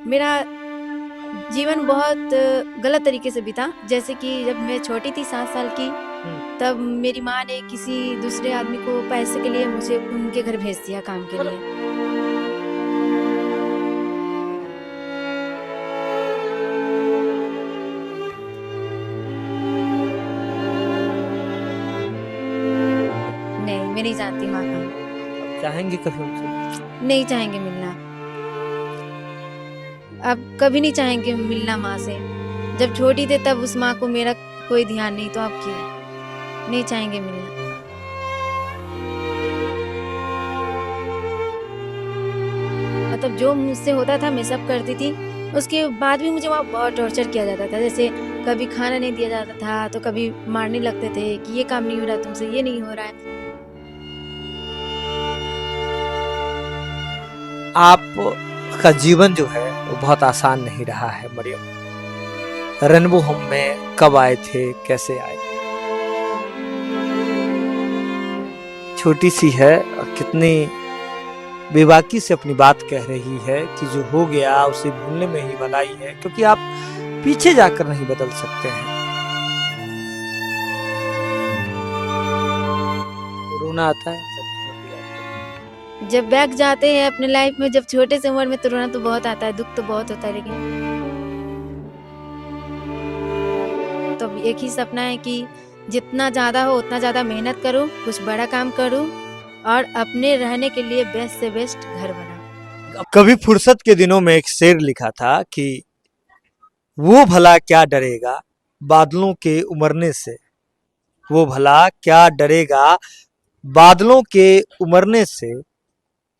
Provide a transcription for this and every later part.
मेरा जीवन बहुत गलत तरीके से बीता। जैसे कि जब मैं छोटी थी 7 साल की, तब मेरी माँ ने किसी दूसरे आदमी को पैसे के लिए मुझे उनके घर भेज दिया काम के लिए। नहीं, मैं नहीं जानती माँ का। आप चाहेंगे कभी उनसे? नहीं चाहेंगे मिलना। अब कभी नहीं चाहेंगे मिलना माँ से। जब छोटी थे तब उस माँ को मेरा कोई ध्यान नहीं, तो अब क्यों नहीं चाहेंगे मिलना। मतलब जो मुझसे होता था मैं सब करती थी। उसके बाद भी मुझे वहाँ बहुत टॉर्चर किया जाता था। जैसे कभी खाना नहीं दिया जाता था, तो कभी मारने लगते थे कि ये काम नहीं हो रहा तुमसे, ये नहीं हो रहा है। आपका जीवन जो है वो बहुत आसान नहीं रहा है मरियम। रेनबो होम में कब आए थे, कैसे आए? छोटी सी है और कितनी बेबाकी से अपनी बात कह रही है कि जो हो गया उसे भूलने में ही भलाई है, क्योंकि आप पीछे जाकर नहीं बदल सकते हैं। रोना आता है जब बैक जाते हैं अपने लाइफ में, जब छोटे से उम्र में, तो रोना तो बहुत आता है, दुख तो बहुत होता है। लेकिन तो एक ही सपना है कि जितना ज्यादा हो उतना ज्यादा मेहनत करूं, कुछ बड़ा काम करूं और अपने रहने के लिए बेस्ट से बेस्ट घर बनाऊं। कभी फुर्सत के दिनों में एक शेर लिखा था कि वो भला क्या डरेगा बादलों के उमड़ने से, वो भला क्या डरेगा बादलों के उमड़ने से,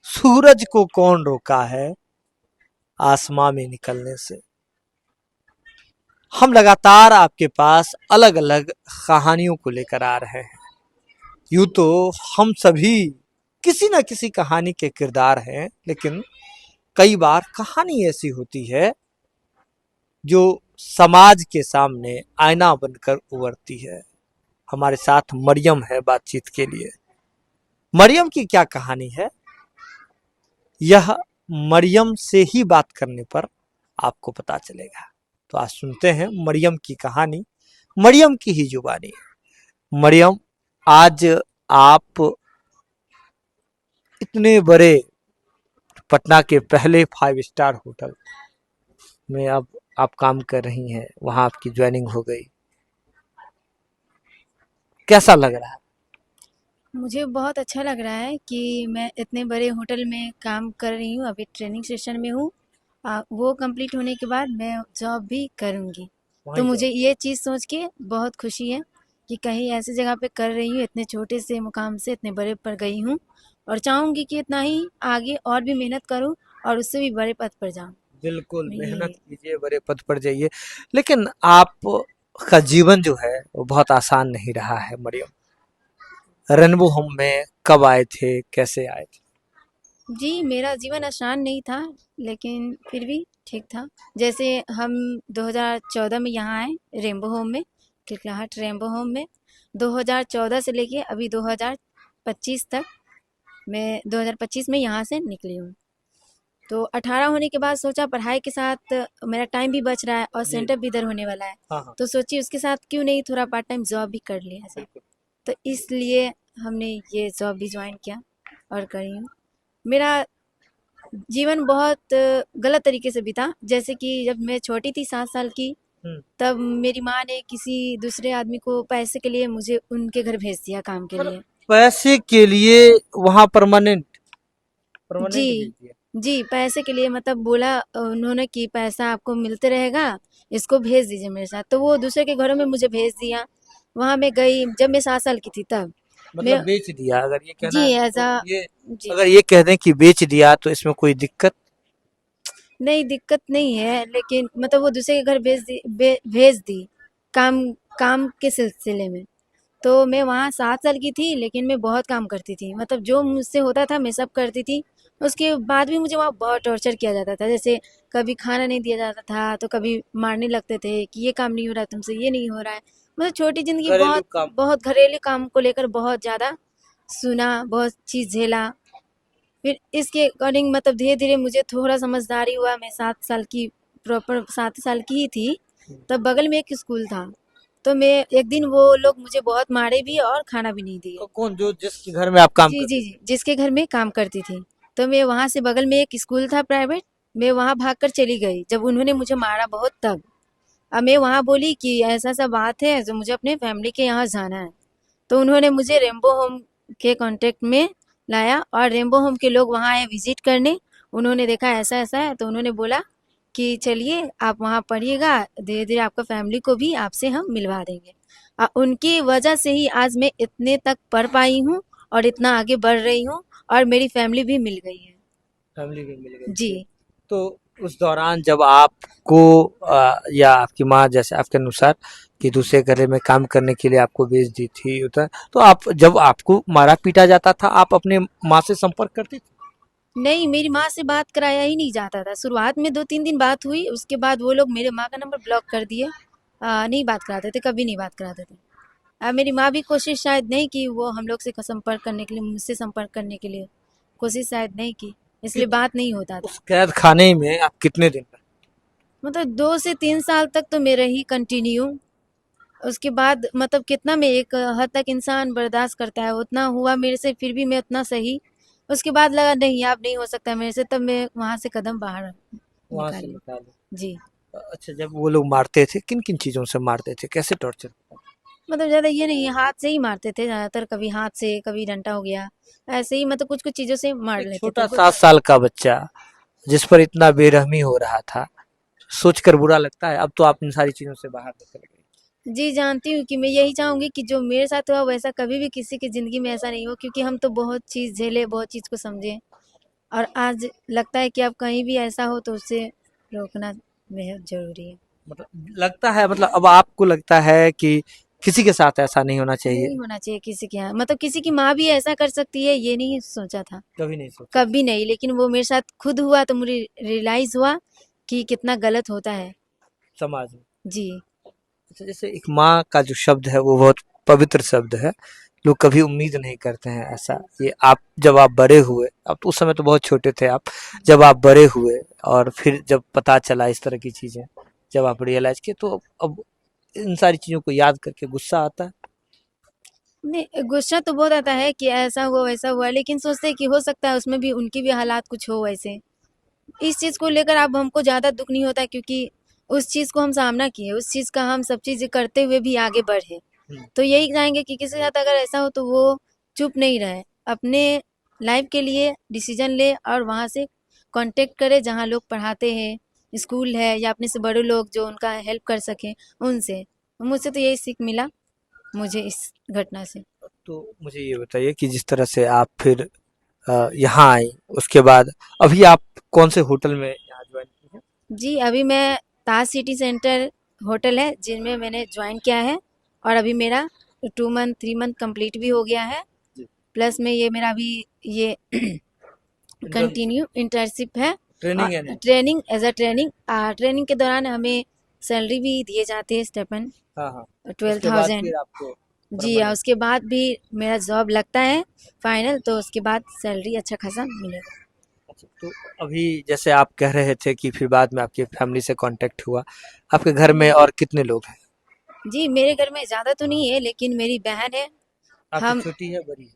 सूरज को कौन रोका है आसमां में निकलने से। हम लगातार आपके पास अलग अलग कहानियों को लेकर आ रहे हैं। यूं तो हम सभी किसी न किसी कहानी के किरदार हैं, लेकिन कई बार कहानी ऐसी होती है जो समाज के सामने आईना बनकर उभरती है। हमारे साथ मरियम है बातचीत के लिए। मरियम की क्या कहानी है, यह मरियम से ही बात करने पर आपको पता चलेगा। तो आज सुनते हैं मरियम की कहानी, मरियम की ही जुबानी। मरियम, आज आप इतने बड़े पटना के पहले 5 स्टार होटल में अब आप काम कर रही हैं, वहां आपकी ज्वाइनिंग हो गई, कैसा लग रहा है? मुझे बहुत अच्छा लग रहा है कि मैं इतने बड़े होटल में काम कर रही हूँ। अभी ट्रेनिंग सेशन में हूँ। वो कंप्लीट होने के बाद मैं जॉब भी करूँगी। तो वहीं मुझे जाओ। ये चीज़ सोच के बहुत खुशी है कि कहीं ऐसी जगह पे कर रही हूँ, इतने छोटे से मुकाम से इतने बड़े पर गई हूँ। और चाहूँगी कि इतना ही आगे और भी मेहनत करूँ और उससे भी बड़े पद पर जाऊँ। बिल्कुल मेहनत ये कीजिए, बड़े पद पर जाइए। लेकिन आपका जीवन जो है वो बहुत आसान नहीं रहा है मरियम। रेनबो होम में कब आए थे, कैसे आए थे? जी, मेरा जीवन आसान नहीं था, लेकिन फिर भी ठीक था। जैसे हम 2014 में यहाँ आए रेनबो होम में, खिलखिलाहट रेनबो होम में। 2014 से लेके अभी 2025 तक, मैं 2025 में यहाँ से निकली हूँ। तो 18 होने के बाद सोचा पढ़ाई के साथ मेरा टाइम भी बच रहा है और जी। सेंटर भी इधर होने वाला है। हाँ हाँ। तो सोची उसके साथ क्यों नहीं थोड़ा पार्ट टाइम जॉब भी कर लिया जाए। बिल्कुल। तो इसलिए हमने ये जॉब भी ज्वाइन किया और करी हूँ। मेरा जीवन बहुत गलत तरीके से बीता। जैसे कि जब मैं छोटी थी 7 साल की, तब मेरी माँ ने किसी दूसरे आदमी को पैसे के लिए मुझे उनके घर भेज दिया काम के मतलब लिए। पैसे के लिए वहां परमानेंट परमानेंट भेज जी, दिया? जी, पैसे के लिए मतलब बोला उन्होंने कि पैसा आपको मिलते रहेगा, इसको भेज दीजिए मेरे साथ। तो वो दूसरे के घरों में मुझे भेज दिया। वहाँ मैं गई जब मैं 7 साल की थी तब। मतलब मैं बेच दिया, अगर ये कहना जी, है ऐसा तो ये, जी। अगर ये कह दें कि बेच दिया तो इसमें कोई दिक्कत? नहीं, दिक्कत नहीं है, लेकिन मतलब वो दूसरे के घर भेज दी काम काम के सिलसिले में। तो मैं वहाँ 7 साल की थी, लेकिन मैं बहुत काम करती थी। मतलब जो मुझसे होता था मैं सब करती थी। उसके बाद भी मुझे वहाँ बहुत टॉर्चर किया जाता था। जैसे कभी खाना नहीं दिया जाता था, तो कभी मारने लगते थे कि ये काम नहीं हो रहा तुमसे, ये नहीं हो रहा है। मतलब छोटी ज़िंदगी, घरेलू बहुत काम। बहुत घरेलू काम को लेकर बहुत ज़्यादा सुना, बहुत चीज़ झेला। फिर इसके अकॉर्डिंग मतलब धीरे-धीरे मुझे थोड़ा समझदारी हुआ। मैं 7 साल की प्रॉपर 7 साल की ही थी, तब बगल में एक स्कूल था। तो मैं एक दिन वो लोग मुझे बहुत मारे भी और खाना भी नहीं दिए। कौन जो जिसके घर में आप काम जी, जी, करते थे? जी, जिसके घर में काम करती थी। तो मैं वहाँ से बगल में एक स्कूल था प्राइवेट, मैं वहाँ भागकर चली गई, जब उन्होंने मुझे मारा बहुत तब। अब मैं वहाँ बोली कि ऐसा-ऐसा बात है, तो मुझे अपने फैमिली के यहाँ जाना है। तो उन्होंने मुझे रेम्बो होम के कॉन्टेक्ट में लाया और रेम्बो होम के लोग वहाँ आए विजिट करने। उन्होंने देखा ऐसा-ऐसा है, तो उन्होंने बोला कि चलिए आप वहाँ पढ़िएगा, धीरे-धीरे आपका फैमिली को भी आपसे हम मिलवा देंगे। उनकी वजह से ही आज मैं इतने तक पढ़ पाई हूँ और इतना आगे बढ़ रही हूँ और मेरी फैमिली भी मिल गई है। फैमिली भी मिल गई जी। थी। तो उस दौरान जब आपको या आपकी माँ जैसे आपके अनुसार कि दूसरे घर में काम करने के लिए आपको भेज दी थी उधर, तो आप जब आपको मारा पीटा जाता था आप अपने माँ से संपर्क करती थी? नहीं, मेरी माँ से बात कराया ही नहीं जाता था। शुरुआत में 2-3 दिन बात हुई, उसके बाद वो लोग मेरे माँ का नंबर ब्लॉक कर दिए। नहीं बात कराते थे, कभी नहीं बात कराते थे। मेरी माँ भी कोशिश शायद नहीं की वो हम लोग से संपर्क करने के लिए, मुझसे संपर्क करने के लिए कोशिश शायद नहीं की, इसलिए कित बात नहीं होता था। उस कैद खाने में आप कितने दिन रहे? मतलब 2 से 3 साल तक तो मैं रही कंटिन्यू। उसके बाद मतलब कितना मैं एक हद तक इंसान बर्दाश्त करता है, उतना हुआ मेरे से, फिर भी मैं उतना सही। उसके बाद लगा नहीं अब नहीं हो सकता मेरे से, तब मैं वहाँ से कदम बाहर वहाँ से निकाली। निकाले। जी। अच्छा, जब वो लोग मारते थे किन-किन चीज़ों से मारते थे? कैसे टॉर्चर? मतलब ज़्यादा ये नहीं, हाथ से ही मारते थे ज़्यादातर, कभी हाथ से, कभी डंडा हो गया। ऐसे ही मतलब कुछ-कुछ चीज़ों से मार एक लेते थे। छोटा 7 साल का बच्चा जिस पर इतना बेरहमी हो रहा था, सोचकर बुरा लगता है। अब तो आप इन सारी चीज़ों से बाहर निकल गए। जी, जानती हूँ कि मैं यही चाहूँगी कि जो मेरे साथ हुआ वैसा कभी भी किसी की ज़िंदगी में ऐसा नहीं हो, क्योंकि हम तो बहुत चीज़ झेले, बहुत चीज़ को समझे और आज लगता है कि अब कहीं भी ऐसा हो तो उसे रोकना बेहद ज़रूरी है। मतलब लगता है मतलब अब आपको लगता है कि किसी के साथ ऐसा नहीं होना चाहिए? नहीं होना चाहिए किसी के यहाँ, मतलब किसी की माँ भी ऐसा कर सकती है ये नहीं सोचा था, कभी नहीं सोचा कभी नहीं, लेकिन वो मेरे साथ खुद हुआ तो मुझे रियलाइज़ हुआ कि कितना गलत होता है। समाज में। जी। अच्छा, जैसे एक माँ का जो शब्द है वो बहुत पवित्र शब्द है। लोग कभी उम्मीद नहीं करते हैं ऐसा। ये आप जब आप बड़े हुए, अब तो उस समय तो बहुत छोटे थे आप, जब आप बड़े हुए और फिर जब पता चला इस तरह की चीज़ें, जब आप रियलाइज़ किए तो अब इन सारी चीज़ों को याद करके गुस्सा आता है? नहीं, गुस्सा तो बहुत आता है कि ऐसा हुआ, वैसा हुआ, लेकिन सोचते हैं कि हो सकता है उसमें भी उनकी भी हालात कुछ हो वैसे। इस चीज़ को लेकर अब हमको ज़्यादा दुःख नहीं होता, क्योंकि उस चीज़ को हम सामना किए, उस चीज़ का हम सब चीज़ें करते हुए भी आगे बढ़े। हुँ। तो यही चाहेंगे कि किसी के साथ अगर ऐसा हो तो वो चुप नहीं रहे, अपने लाइफ के लिए डिसीजन ले और वहाँ से कांटेक्ट करे जहाँ लोग पढ़ाते हैं, स्कूल है या अपने से बड़े लोग जो उनका हेल्प कर सकें उनसे। मुझसे तो यही सीख मिला मुझे इस घटना से। तो मुझे ये बताइए कि जिस तरह से आप फिर यहाँ आई, उसके बाद अभी आप कौन से होटल में यहाँ जॉइन की हैं? जी, अभी मैं ताज सिटी सेंटर होटल है जिनमें मैंने ज्वाइन किया है और अभी मेरा 2 मंथ 3 मंथ कंप्लीट भी हो गया है। जी। प्लस में ये मेरा अभी ये इंटर्नशिप, कंटिन्यू इंटर्नशिप है और ट्रेनिंग है ना? Training as a training training के दौरान हमें सैलरी भी दिए जाते हैं स्टेपन हाँ, हाँ। उसके बाद 12,000। फिर आपको जी हाँ, परमानेंट। उसके बाद भी मेरा जॉब लगता है फाइनल, तो उसके बाद सैलरी अच्छा खासा मिलेगा। अच्छा, तो अभी जैसे आप कह रहे थे कि फिर बाद में आपकी फैमिली से कांटेक्ट हुआ। आपके घर में और कितने लोग हैं? जी, मेरे घर में ज़्यादा तो नहीं है, लेकिन मेरी बहन है। आपकी हम छोटी है, बड़ी है?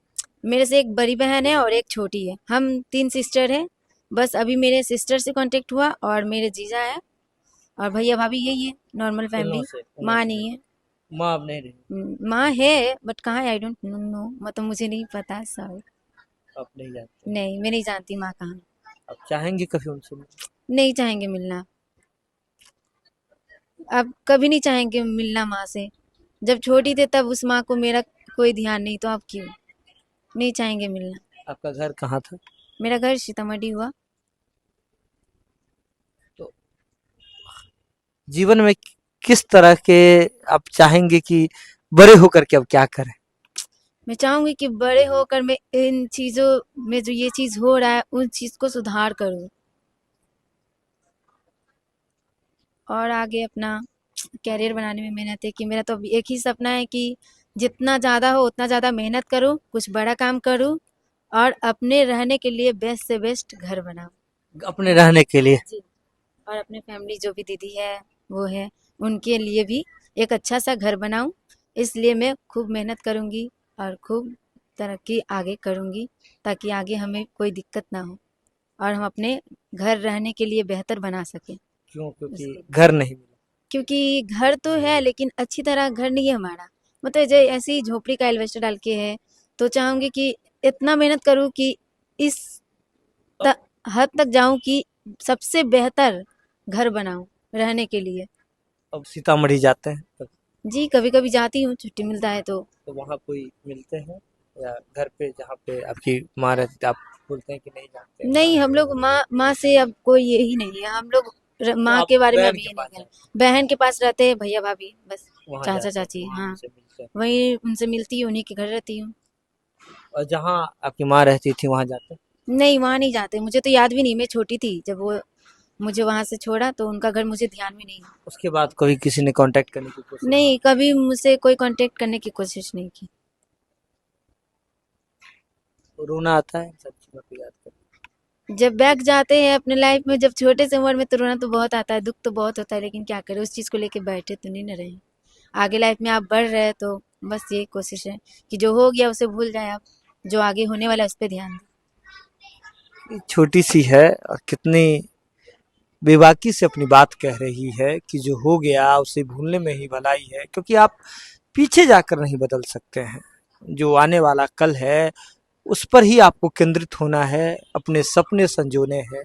मेरे से एक बड़ी बहन है और एक छोटी है। हम 3 सिस्टर हैं। बस अभी मेरे सिस्टर से कांटेक्ट हुआ और मेरे जीजा है और भैया-भाभी यही है, नॉर्मल इन लोगों फैमिली। से इन लोगों माँ से नहीं नहीं। है। माँ अब नहीं रही। माँ है बट कहाँ है आई डोंट नो, मतलब मुझे नहीं पता, सॉरी। आप नहीं जानते हैं। नहीं, मैं नहीं जानती माँ कहाँ है। आप चाहेंगे कभी उनसे मिलना? नहीं चाहेंगे मिलना। अब कभी नहीं चाहेंगे मिलना माँ से। जब छोटी थे तब उस माँ को मेरा कोई ध्यान नहीं, तो अब क्यों? नहीं चाहेंगे मिलना। आपका घर कहाँ था? मेरा घर सीतामढ़ी हुआ। तो जीवन में किस तरह के आप चाहेंगे कि बड़े होकर के अब क्या करें? मैं चाहूँगी कि बड़े होकर मैं इन चीज़ों में जो ये चीज़ हो रहा है, उन चीज़ को सुधार करूँ और आगे अपना करियर बनाने में मेहनत है कि मेरा तो अभी एक ही सपना है कि जितना ज़्यादा हो उतना ज़्यादा मेहनत करूँ, कुछ बड़ा काम करूँ और अपने रहने के लिए बेस्ट से बेस्ट घर बनाऊं। अपने रहने के लिए। जी। और अपने फैमिली जो भी दीदी है वो है उनके लिए भी एक अच्छा सा घर बनाऊं। इसलिए मैं खूब मेहनत करूंगी और खूब तरक्की आगे करूंगी ताकि आगे हमें कोई दिक्कत ना हो और हम अपने घर रहने के लिए बेहतर बना सकें। क्यों? क्योंकि इसलिए घर नहीं मिला। क्योंकि घर तो है लेकिन अच्छी तरह घर नहीं है हमारा। मतलब जो ऐसे ही झोपड़ी का एल्वेस्टर डाल के है तो चाहूंगी कि इतना मेहनत करूं कि इस त, हद तक जाऊं कि सबसे बेहतर घर बनाऊं रहने के लिए। अब सीतामढ़ी जाते हैं जी कभी कभी जाती हूँ छुट्टी मिलता है तो वहाँ कोई मिलते हैं या घर पे जहाँ पे आपकी माँ रहती थी, आप बोलते हैं कि नहीं जानते हैं? नहीं हम लोग माँ माँ से अब कोई यही नहीं है। हम लोग तो माँ आप के बारे में बहन अभी के ये नहीं पास करें। जाते बहन के पास रहते हैं भैया भाभी बस। हैं, वहाँ चाचा जाते हैं, चाची वहाँ हाँ उनसे मिलते हैं। वही उनसे मिलती हूँ उन्हीं के घर रहती हूँ। और जहाँ आपकी माँ रहती थी वहाँ जाते हैं? नहीं वहाँ नहीं जाते मुझे तो याद भी नहीं। मैं छोटी थी जब वो मुझे वहां से छोड़ा तो उनका घर मुझे ध्यान में नहीं। उसके बाद कभी किसी ने कांटेक्ट करने की कोशिश? नहीं कभी मुझसे कोई कांटेक्ट करने की कोशिश नहीं की। तो रोना आता है इन सब चीज़ों को याद कर? जब बैक जाते हैं अपने लाइफ में जब छोटे से उम्र में तो रोना तो बहुत आता है दुख तो बहुत होता है लेकिन क्या करें उस चीज़ को लेके बैठे तो नहीं न रहे। आगे लाइफ में आप बढ़ रहे हैं तो बस यही कोशिश है कि जो हो गया उसे भूल जाए आप जो आगे होने वाला है उस पर ध्यान दें। ये छोटी सी है और कितनी बेबाकी से अपनी बात कह रही है कि जो हो गया उसे भूलने में ही भलाई है, क्योंकि आप पीछे जाकर नहीं बदल सकते हैं। जो आने वाला कल है उस पर ही आपको केंद्रित होना है, अपने सपने संजोने हैं।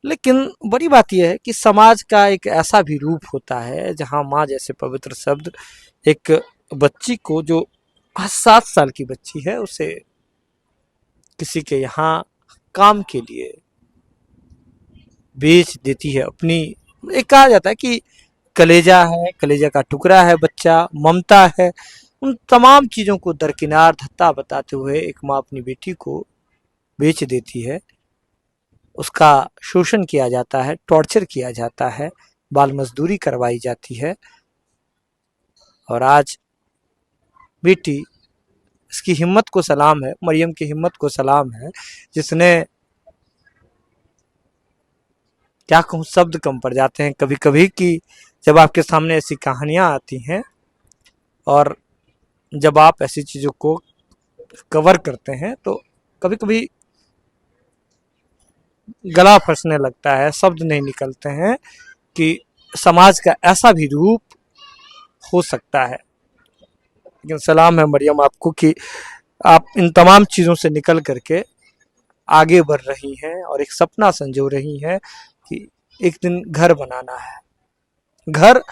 लेकिन बड़ी बात यह है कि समाज का एक ऐसा भी रूप होता है जहाँ माँ जैसे पवित्र शब्द एक बच्ची को, जो 7 साल की बच्ची है, उसे किसी के यहाँ काम के लिए बेच देती है। अपनी एक कहा जाता है कि कलेजा है, कलेजा का टुकड़ा है बच्चा, ममता है, उन तमाम चीज़ों को दरकिनार धत्ता बताते हुए एक माँ अपनी बेटी को बेच देती है। उसका शोषण किया जाता है, टॉर्चर किया जाता है, बाल मजदूरी करवाई जाती है। और आज बेटी, इसकी हिम्मत को सलाम है, मरियम की हिम्मत को सलाम है, जिसने, क्या कहूँ, शब्द कम पड़ जाते हैं कभी कभी कि जब आपके सामने ऐसी कहानियाँ आती हैं और जब आप ऐसी चीज़ों को कवर करते हैं तो कभी कभी गला फंसने लगता है, शब्द नहीं निकलते हैं कि समाज का ऐसा भी रूप हो सकता है। लेकिन सलाम है मरियम आपको कि आप इन तमाम चीज़ों से निकल करके आगे बढ़ रही हैं और एक सपना संजो रही हैं कि एक दिन घर बनाना है। घर,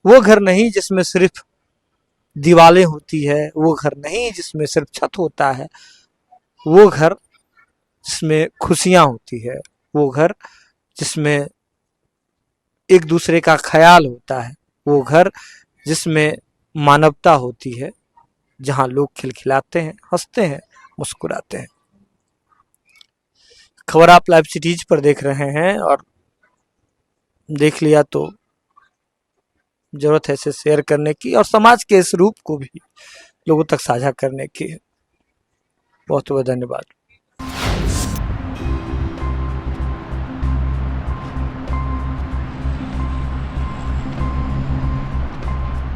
वो घर नहीं जिसमें सिर्फ दीवारें होती है, वो घर नहीं जिसमें सिर्फ छत होता है, वो घर जिसमें खुशियाँ होती है, वो घर जिसमें एक दूसरे का ख्याल होता है, वो घर जिसमें मानवता होती है, जहाँ लोग खिलखिलाते हैं, हंसते हैं, मुस्कुराते हैं। खबर आप लाइव सिटीज पर देख रहे हैं और देख लिया तो जरूरत है इसे शेयर करने की और समाज के इस रूप को भी लोगों तक साझा करने की। बहुत बहुत धन्यवाद।